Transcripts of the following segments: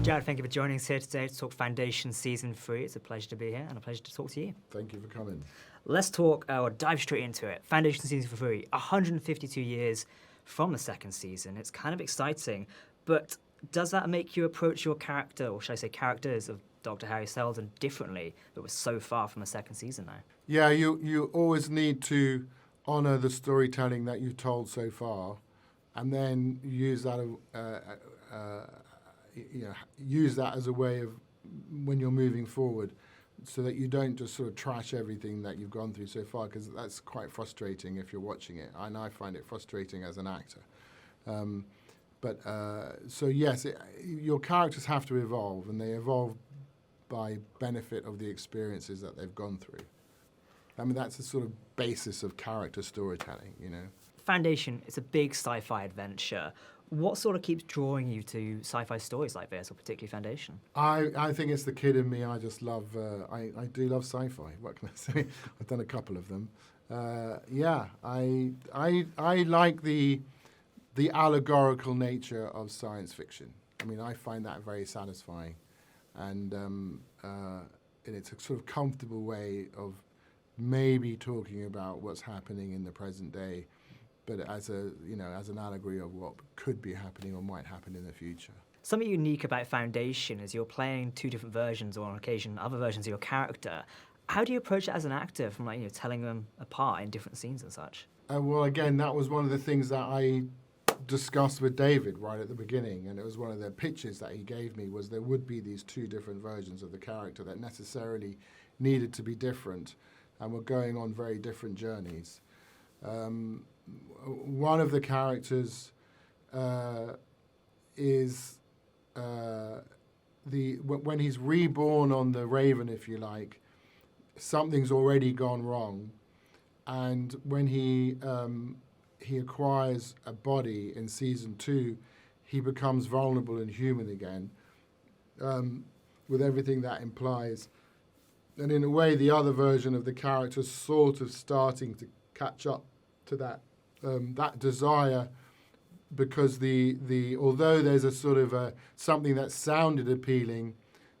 Jared, thank you for joining us here today to talk Foundation Season 3. It's a pleasure to be here and a pleasure to talk to you. Thank you for coming. Let's talk, or dive straight into it. Foundation Season 3, 152 years from the second season. It's kind of exciting, but does that make you approach your character, or should I say characters, of Doctor Hari Seldon differently, that was so far from the second season now? Yeah, you always need to honour the storytelling that you've told so far, and then use that use that as a way of when you're moving forward, so that you don't just sort of trash everything that you've gone through so far, because that's quite frustrating if you're watching it, and I find it frustrating as an actor. So yes, your characters have to evolve, and they evolve by benefit of the experiences that they've gone through. I mean, that's the sort of basis of character storytelling, you know. Foundation, it's a big sci-fi adventure. What sort of keeps drawing you to sci-fi stories like this, or particularly Foundation? I think it's the kid in me. I just love, I do love sci-fi. What can I say? I've done a couple of them. I like the allegorical nature of science fiction. I mean, I find that very satisfying. And it's a sort of comfortable way of maybe talking about what's happening in the present day, but as an allegory of what could be happening or might happen in the future. Something unique about Foundation is you're playing two different versions, or on occasion other versions of your character. How do you approach it as an actor, from telling them apart in different scenes and such? Well, again, that was one of the things that I discussed with David right at the beginning, and it was one of the pitches that he gave me, was there would be these two different versions of the character that necessarily needed to be different and were going on very different journeys. One of the characters is when he's reborn on the Raven, if you like, something's already gone wrong, and when he acquires a body in season 2, he becomes vulnerable and human again, with everything that implies. And in a way, the other version of the character is sort of starting to catch up to that desire, because although there's a sort of something that sounded appealing,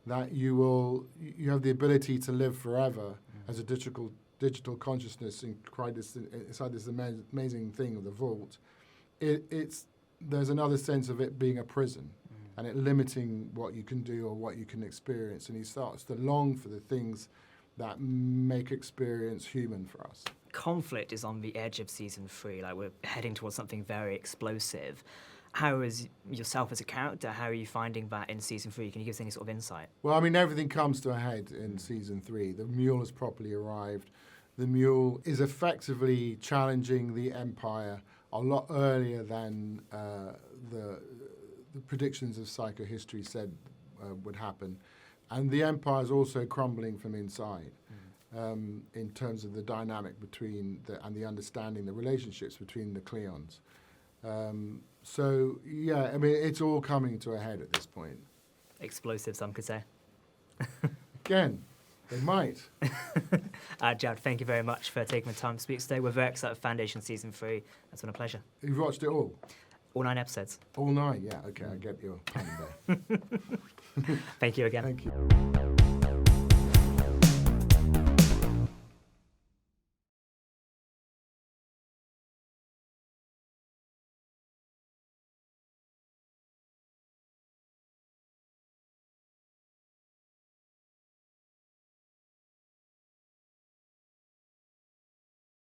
that you have the ability to live forever as a digital consciousness inside this amazing thing of the vault. There's another sense of it being a prison, and it limiting what you can do or what you can experience, and he starts to long for the things that make experience human for us. Conflict is on the edge of season 3, like we're heading towards something very explosive. How is yourself as a character, how are you finding that in season 3? Can you give us any sort of insight? Well, I mean, everything comes to a head in season 3. The mule has properly arrived. The mule is effectively challenging the Empire a lot earlier than the predictions of psychohistory said would happen. And the Empire is also crumbling from inside, in terms of the dynamic between and the understanding, the relationships between the Cleons. So, yeah, I mean, it's all coming to a head at this point. Explosive, some could say. Again, they might. Jared, thank you very much for taking the time to speak today. We're very excited for Foundation Season 3. It's been a pleasure. You've watched it all? All 9 episodes. All 9, yeah. Okay, I get your pun there. Thank you again. Thank you.